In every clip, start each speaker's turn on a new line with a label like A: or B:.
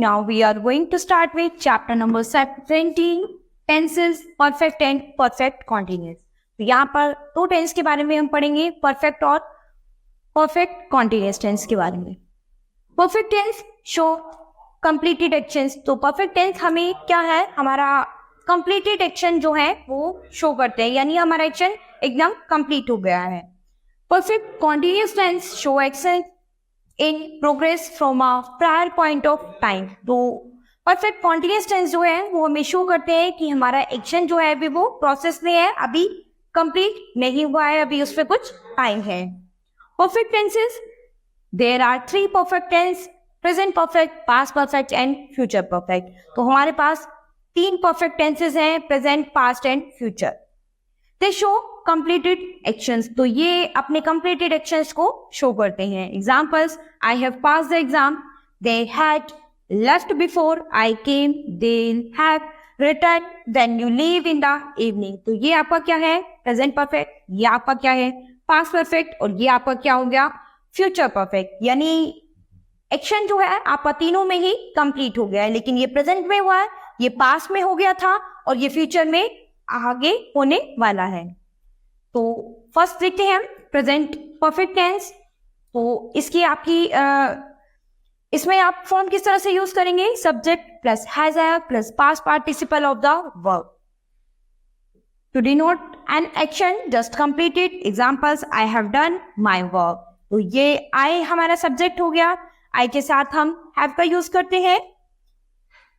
A: Now we are going to start with chapter number 17, tenses, perfect and perfect continuous. तो यहाँ पर दो tense के बारे में हम पढ़ेंगे, परफेक्ट और परफेक्ट कॉन्टिन्यूस टेंस के बारे में. Perfect tense show completed actions. तो परफेक्ट टेंस हमें क्या है, हमारा कंप्लीटेड एक्शन जो है वो शो करते हैं, यानी हमारा एक्शन एकदम कंप्लीट हो गया है. Perfect continuous tense show action in progress from a prior point of time. तो परफेक्ट कॉन्टिन्यूस टेंस जो है वो हमें शो करते हैं कि हमारा एक्शन जो है अभी वो प्रोसेस में है, अभी कंप्लीट नहीं हुआ है, अभी उसमें कुछ टाइम है. Perfect tenses, there are 3 perfect tense, present perfect, past perfect and future perfect. तो हमारे पास 3 परफेक्ट टेंसेस हैं, present, past and future. They show completed actions. तो ये अपने कंप्लीटेड एक्शंस को शो करते हैं. Examples, I have passed the exam, they had left before I came, they have return when you leave in the evening. तो ये आपका क्या है, प्रेजेंट परफेक्ट, ये आपका क्या है, पास्ट परफेक्ट, और ये आपका क्या हो गया, फ्यूचर परफेक्ट. यानी एक्शन जो है आपका तीनों में ही कंप्लीट हो गया है, लेकिन ये प्रेजेंट में हुआ है, ये पास्ट में हो गया था, और ये फ्यूचर में आगे होने वाला है. तो फर्स्ट देखते हैं हम प्रेजेंट परफेक्ट टेंस. तो इसकी आपकी इसमें आप फॉर्म किस तरह से यूज करेंगे, subject plus has have plus past participle of the verb to denote an action just completed. Examples, I have done my work. तो ये आई हमारा सब्जेक्ट हो गया, आई के साथ हम हैव का यूज करते हैं,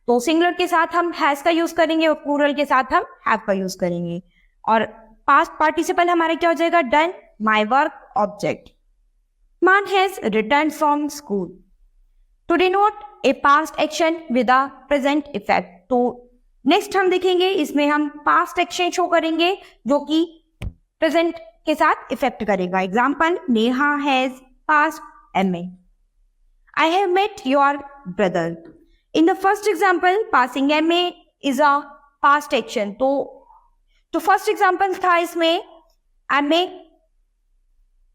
A: तो सिंगुलर के साथ हम हैज का यूज करेंगे और प्लूरल के साथ हम हैव का यूज करेंगे. और पास्ट पार्टिसिपल हमारा क्या हो जाएगा, done my work object. Man has return from school to denote a past action with a present effect. तो नेक्स्ट हम देखेंगे, इसमें हम पास्ट एक्शन शो करेंगे जो कि प्रेजेंट के साथ इफेक्ट करेगा. Example, Neha has passed MA. I have met your brother. In the first example, passing MA is a past action. तो फर्स्ट एग्जाम्पल था इसमें MA,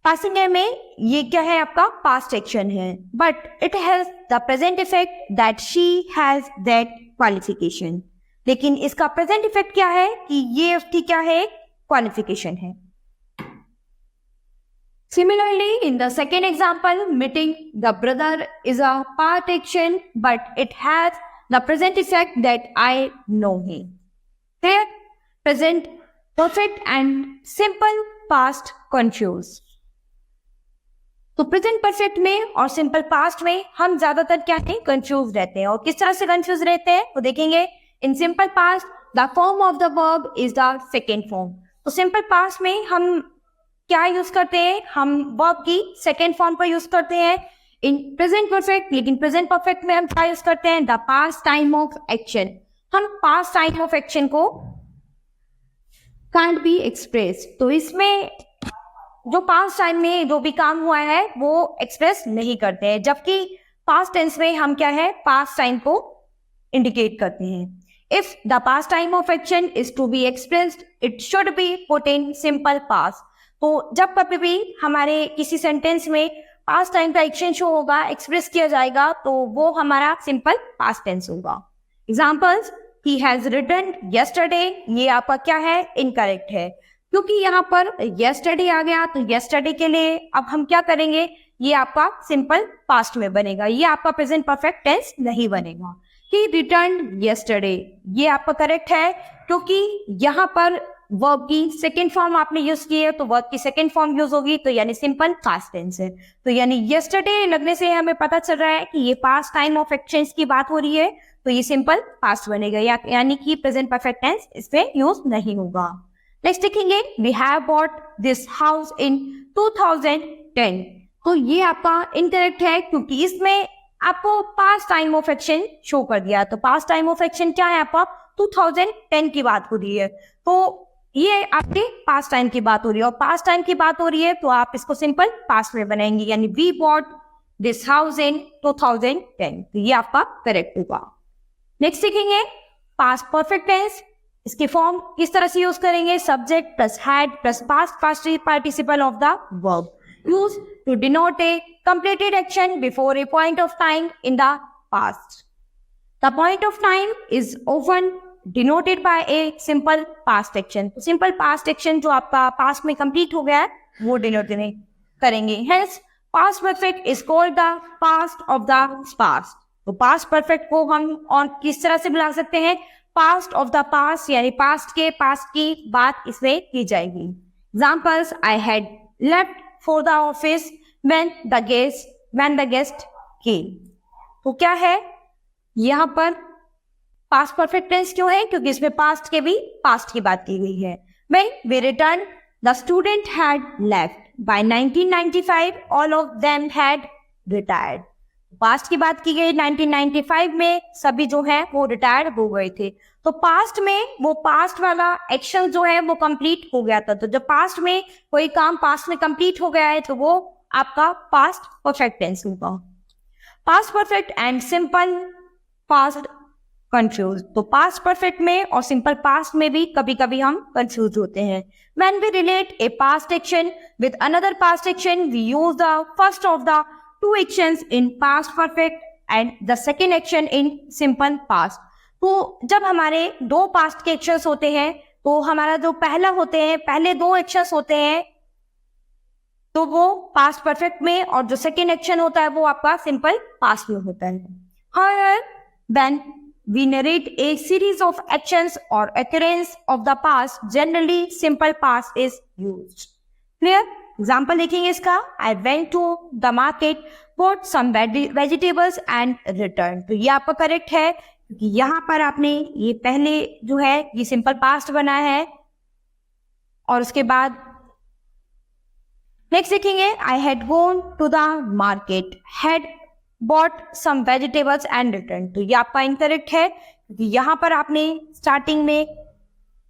A: passing MA, ये क्या है, आपका पास्ट एक्शन है, but it has the present effect that she has that qualification. लेकिन इसका प्रेजेंट इफेक्ट क्या है कि ये उसकी क्या है, क्वालिफिकेशन है. Similarly, in the second example, meeting the brother is a part action, but it has the present effect that I know him. Here, present perfect and simple past confuse. तो present perfect में और simple past में हम ज्यादातर क्या है, confuse रहते हैं. और किस तरह से कंफ्यूज रहते हैं वो देखेंगे. इन simple past the form of the verb is the second form. तो सिंपल पास्ट में हम क्या यूज करते हैं, हम वर्ब की सेकेंड फॉर्म पर यूज करते हैं इन प्रेजेंट परफेक्ट. लेकिन प्रेजेंट परफेक्ट में हम क्या यूज करते हैं, the past time of action. हम पास्ट टाइम ऑफ एक्शन को कांट बी एक्सप्रेस. तो इसमें जो पास्ट टाइम में जो भी काम हुआ है वो एक्सप्रेस नहीं करते हैं, जबकि पास्ट टेंस में हम क्या है, पास्ट टाइम को इंडिकेट करते हैं. If the past time of action is to be expressed, it should be put in simple past. तो जब कभी भी हमारे किसी सेंटेंस में पास्ट टाइम का एक्शन शो होगा, एक्सप्रेस किया जाएगा, तो वो हमारा सिंपल पास्ट टेंस होगा. Examples, he has written yesterday, ये आपका क्या है, इनकरेक्ट है, क्योंकि यहाँ पर यस्टरडे आ गया. तो यस्टरडे के लिए अब हम क्या करेंगे, ये आपका सिंपल पास्ट में बनेगा, ये आपका प्रेजेंट परफेक्ट टेंस नहीं बनेगा. ही रिटर्न यस्टरडे, ये आपका करेक्ट है, क्योंकि यहाँ पर वर्ब की सेकेंड फॉर्म आपने यूज की है, तो वर्ब की सेकेंड फॉर्म यूज होगी, तो यानी सिंपल पास्ट टेंस है. तो यानी यस्टरडे लगने से हमें पता चल रहा है कि ये पास्ट टाइम ऑफ एक्शंस की बात हो रही है, तो ये सिंपल पास्ट बनेगा, यानी कि प्रेजेंट परफेक्ट टेंस इसमें यूज नहीं होगा. नेक्स्ट देखेंगे, we have bought this house in 2010. तो ये आपका इनकरेक्ट है, क्योंकि इसमें आपको past time of action show कर दिया. तो पास्ट टाइम ऑफ एक्शन क्या है, आपका 2010 की बात हो रही है, तो ये आपके पास्ट टाइम की बात हो रही है, और पास्ट टाइम की बात हो रही है तो आप इसको सिंपल पास्ट में बनाएंगे, यानी we bought this house in 2010. तो ये आपका करेक्ट होगा. नेक्स्ट देखेंगे पास्ट परफेक्ट टेंस. इसके फॉर्म किस तरह से यूज करेंगे, subject plus had plus past participle of the verb, use to denote a completed action before a point of time in the past. The point of time is often denoted by a simple past action. Simple past action जो आपका past में complete हो गया है वो denote करेंगे। Hence past perfect is called the past of the past. तो past perfect को हम और किस तरह से बुला सकते हैं? पास्ट ऑफ द पास्ट, यानी पास्ट के पास्ट की बात इसमें की जाएगी। Examples, I had left for the office when the guest came. तो क्या है यहाँ पर पास्ट परफेक्ट टेंस क्यों है? क्योंकि इसमें पास्ट के भी पास्ट की बात की गई है। When we return the student had left by 1995 all of them had retired. Past की बात की गई, 1995 में सभी जो है वो रिटायर्ड हो गए थे। तो पास्ट में वो पास्ट वाला एक्शन जो है वो कंप्लीट हो गया था। तो जब पास्ट में कोई काम पास्ट में कंप्लीट हो गया है तो वो आपका पास्ट परफेक्ट टेंस होगा। Past perfect and simple past confuse. तो पास्ट परफेक्ट में और सिंपल पास्ट में भी कभी कभी हम कंफ्यूज होते हैं। When we relate a past action with another past action we use the first of the two actions in past perfect and the second action in simple past। तो जब हमारे दो पास्ट के एक्शंस होते हैं तो हमारा जो पहले दो एक्शंस होते हैं तो वो पास्ट परफेक्ट में, और जो सेकेंड एक्शन होता है वो आपका सिंपल पास्ट में होता है। However, when we narrate a series of actions or occurrence of the past, generally simple past is used। Clear? Example देखेंगे इसका। I went to the market, bought some vegetables and return. तो ये आपका correct है क्योंकि यहाँ पर आपने ये पहले जो है ये सिंपल पास्ट बना है। और उसके बाद नेक्स्ट देखेंगे, I had gone to the market, had bought some vegetables and return. तो ये आपका इनकरेक्ट है क्योंकि यहाँ पर आपने स्टार्टिंग में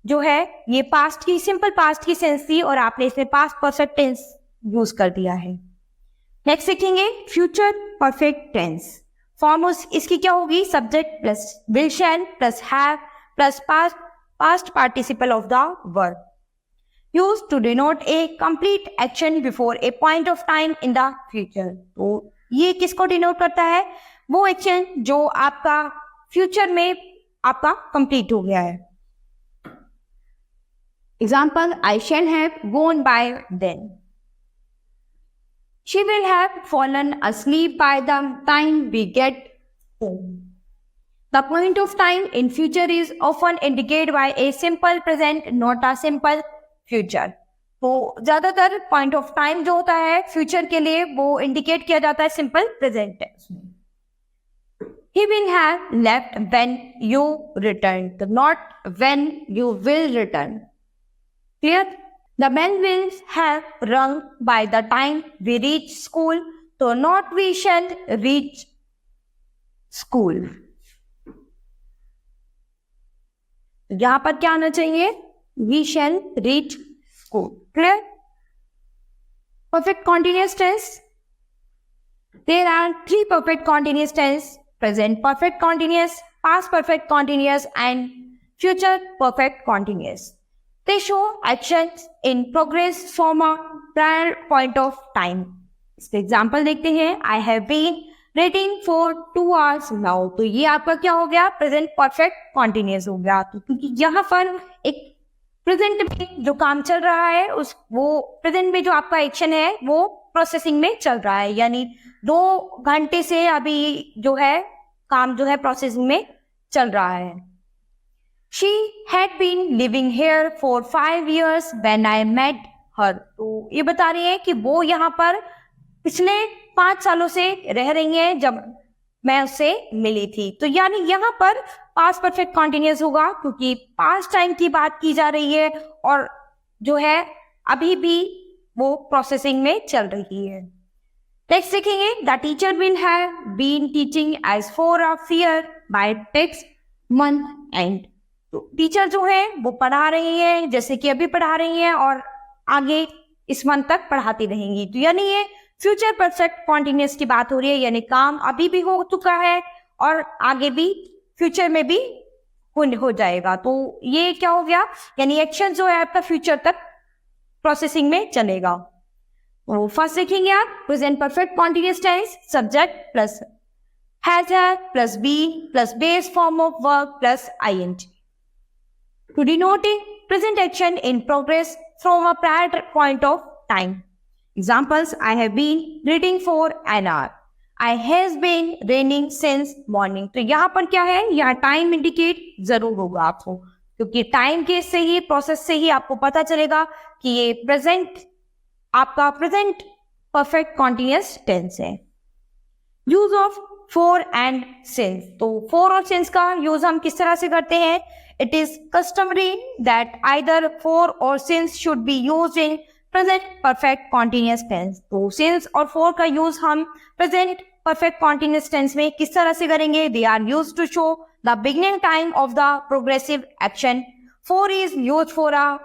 A: जो है ये पास्ट की सिंपल पास्ट की सेंस थी और आपने इसमें पास्ट परफेक्ट टेंस यूज कर दिया है। नेक्स्ट देखेंगे फ्यूचर परफेक्ट टेंस। फॉर्म इसकी क्या होगी? Subject plus will shall plus have plus past participle of the verb, use to denote a complete action before a point of time in the future. तो ये किसको denote करता है? वो action जो आपका फ्यूचर में आपका कंप्लीट हो गया है। Example, I shall have gone by then. She will have fallen asleep by the time we get home. The point of time in future is often indicated by a simple present, not a simple future. तो ज्यादातर point of time जो होता है future के लिए वो indicate किया जाता है सिंपल प्रेजेंट टेंस में। He will have left when you return, not when you will return. Clear? The bell will have rung by the time we reach school, so not we shall reach school. यहाँ पर क्या आना चाहिए? We shall reach school. Clear? Perfect continuous tense. There are three perfect continuous tense: present perfect continuous, past perfect continuous, and future perfect continuous. They show actions in progress from a prior point of time. इसका example देखते हैं। I have been reading for 2 hours now। तो ये आपका क्या हो गया? Present perfect continuous हो गया। तो क्योंकि यहाँ पर एक प्रेजेंट में जो काम चल रहा है वो प्रेजेंट में जो आपका एक्शन है वो प्रोसेसिंग में चल रहा है, यानी 2 घंटे से अभी जो है काम जो है प्रोसेसिंग में चल रहा है। She had been living here for 5 years when I met her। तो ये बता रही है कि वो यहाँ पर पिछले 5 सालों से रह रही है जब मैं उससे मिली थी। तो यानी यहाँ पर पास्ट परफेक्ट कॉन्टिन्यूस होगा क्योंकि पास्ट टाइम की बात की जा रही है और जो है अभी भी वो प्रोसेसिंग में चल रही है। नेक्स्ट देखेंगे, the teacher will have been teaching as for a year by next month end. तो टीचर जो है वो पढ़ा रही है जैसे कि अभी पढ़ा रही है और आगे इस मंथ तक पढ़ाती रहेंगी। तो यानी ये फ्यूचर परफेक्ट कॉन्टिन्यूस की बात हो रही है, यानी काम अभी भी हो चुका है और आगे भी फ्यूचर में भी हो जाएगा। तो ये क्या हो गया? यानी एक्शन जो है आपका फ्यूचर तक प्रोसेसिंग में चलेगा। तो फर्स्ट देखेंगे आप present perfect continuous tense, subject plus has had plus been plus base form of verb plus ing. To denoting present action in progress from a prior point of time. Examples: I have been reading for an hour. I has been raining since morning. तो यहाँ पर क्या है, यहाँ time indicate जरूर होगा आपको, क्योंकि टाइम के से ही, प्रोसेस से ही आपको पता चलेगा कि ये प्रेजेंट, आपका प्रेजेंट परफेक्ट कॉन्टिन्यूअस टेंस है। Use of for and since. तो फोर और सिंस का यूज हम किस तरह से करते हैं? It is customary that either for और since should be used in present perfect continuous tense. तो सिंस और फोर का यूज हम प्रेजेंट परफेक्ट कॉन्टिन्यूअस टेंस में किस तरह से करेंगे? They are used to show the beginning time of the progressive action. Four is used for a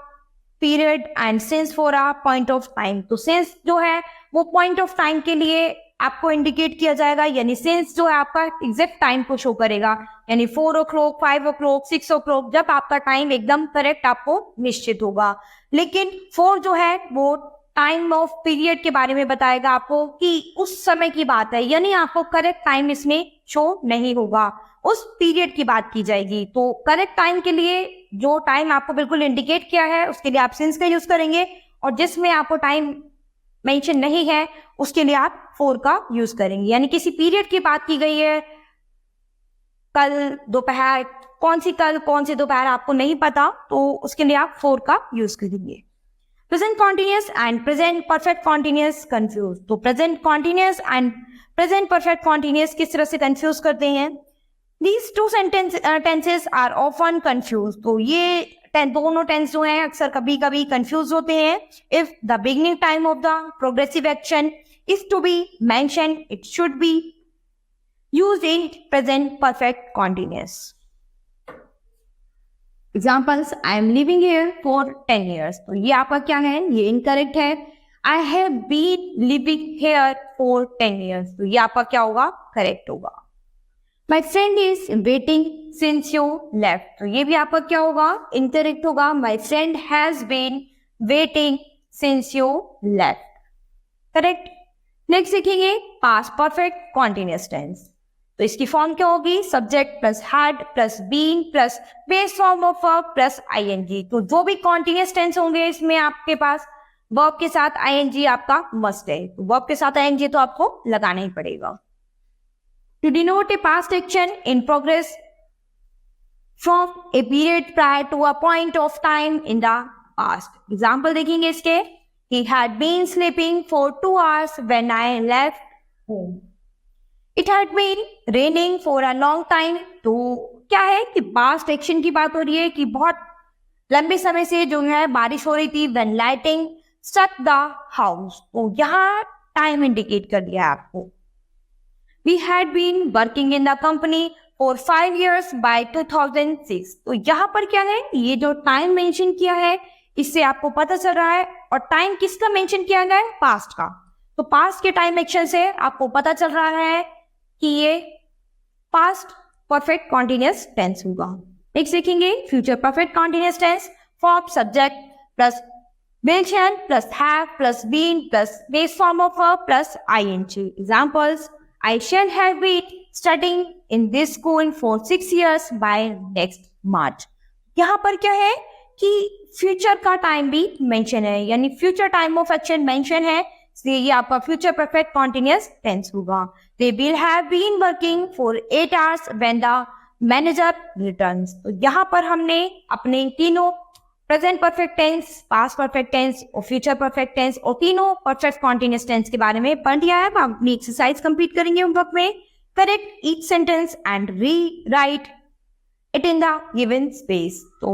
A: period and since for a point of time. तो since जो है वो पॉइंट ऑफ टाइम के लिए आपको इंडिकेट किया जाएगा, यानी सिंस जो है आपका एग्जैक्ट टाइम को शो करेगा, यानी 4 o'clock, 5 o'clock, 6 o'clock, जब आपका टाइम एकदम करेक्ट आपको निश्चित होगा। लेकिन 4 जो है वो टाइम ऑफ पीरियड के बारे में बताएगा आपको कि उस समय की बात है, यानी आपको करेक्ट टाइम इसमें शो नहीं होगा, उस पीरियड की बात की जाएगी। तो करेक्ट टाइम के लिए जो टाइम आपको बिल्कुल इंडिकेट किया है उसके लिए आप सिंस का यूज करेंगे, और जिसमें आपको टाइम मेंशन नहीं है उसके लिए आप 4 का यूज करेंगे। यानी किसी पीरियड की बात की गई है, कल दोपहर, कौन सी कल कौन सी दोपहर आपको नहीं पता, तो उसके लिए आप 4 का यूज करेंगे। Present continuous and present perfect continuous confuse. तो present continuous and present perfect continuous किस तरह से कंफ्यूज करते हैं? These two tenses are often confused. तो ये दोनों टेंस जो हैं अक्सर कभी कभी कंफ्यूज होते हैं। If the beginning time of the progressive action is to be mentioned, it should be used in present perfect continuous. Examples: I am living here for 10 years. तो ये आपका क्या है? ये इनकरेक्ट है। I have been living here for 10 years. तो ये आपका क्या होगा? करेक्ट होगा। My friend is waiting since you left. तो ये भी आपका क्या होगा? इनकरेक्ट होगा। My friend has been waiting since you left. Correct. Next देखेंगे पास्ट परफेक्ट कॉन्टिन्यूअस टेंस। तो इसकी फॉर्म क्या होगी? Subject plus had plus been plus base form of verb plus ING. तो जो भी कॉन्टिन्यूअस टेंस होंगे इसमें आपके पास वर्ब के साथ आईएनजी आपका मस्ट है। तो वर्ब के साथ आईएनजी तो आपको लगाना ही पड़ेगा। To denote a past action in progress from a period prior to a point of time in the past. Example देखेंगे इसके। He had been sleeping for 2 hours when I left home. It had been raining for a long time. तो क्या है कि past action की बात हो रही है कि बहुत लंबे समय से जो है बारिश हो रही थी। When lightning struck the house. तो यहाँ टाइम इंडिकेट कर दिया है आपको। We had been working in the company for 5 years by 2006. तो यहाँ पर क्या है? ये जो टाइम मेंशन किया है इससे आपको पता चल रहा है, और टाइम किसका मेंशन किया गया है? पास्ट का। तो पास्ट के टाइम एक्शन से आपको पता चल रहा है कि ये पास्ट परफेक्ट कॉन्टिन्यूअस टेंस होगा। नेक्स्ट देखेंगे future perfect continuous tense. Form subject plus mention plus have plus been plus base form of verb plus ING. Examples: I shall have been studying in this school for 6 years by next March. यहाँ पर क्या है कि future का time भी mention है, यानी future time of action mention है, इसलिए ये आपका फ्यूचर परफेक्ट कॉन्टिन्यूअस टेंस होगा। They will have been working for 8 hours when the manager returns. तो यहाँ पर हमने अपने तीनों present perfect tense, past perfect tense और फ्यूचर परफेक्ट टेंस और तीनों परफेक्ट कॉन्टिन्यूअस टेंस के बारे में पढ़ लिया है। अब हम अपनी एक्सरसाइज कंप्लीट करेंगे होमवर्क में। Correct each sentence and re right it in the given space. तो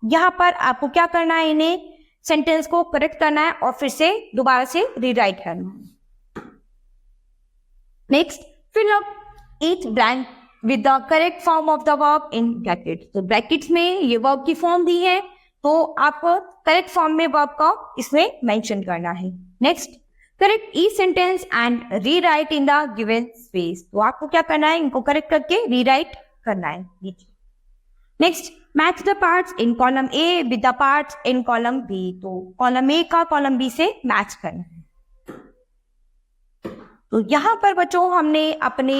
A: यहाँ पर आपको क्या करना है? इन्हें सेंटेंस को करेक्ट करना है और फिर से दोबारा से रीराइट करना है। Next, fill up each blank with the correct form of the verb in bracket. तो ब्रैकेट्स में ये वर्ब की फॉर्म दी है, तो आपको करेक्ट फॉर्म में वर्ब का इसमें मेंशन करना है। Next, correct each sentence and rewrite in the given space. तो आपको क्या करना है? इनको करेक्ट करके रीराइट करना है नीचे। Next, match the parts in column A with the parts in column B. तो कॉलम ए का कॉलम बी से मैच करना है। तो यहाँ पर बच्चों हमने अपने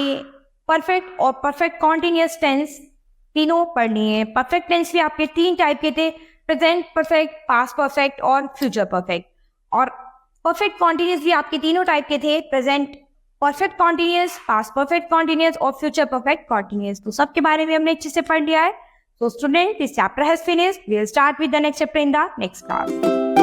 A: परफेक्ट और परफेक्ट कॉन्टिन्यूअस टेंस तीनों पढ़नी है। परफेक्ट टेंस भी आपके 3 टाइप के थे, प्रेजेंट परफेक्ट, पास्ट परफेक्ट और फ्यूचर परफेक्ट। और परफेक्ट कॉन्टिन्यूअस भी आपके तीनों टाइप के थे, present perfect continuous, past perfect continuous और फ्यूचर परफेक्ट कॉन्टिन्यूअस। तो सबके बारे में हमने अच्छे से पढ़ लिया है। So student, this chapter has finished. We'll start with the next chapter in the next class.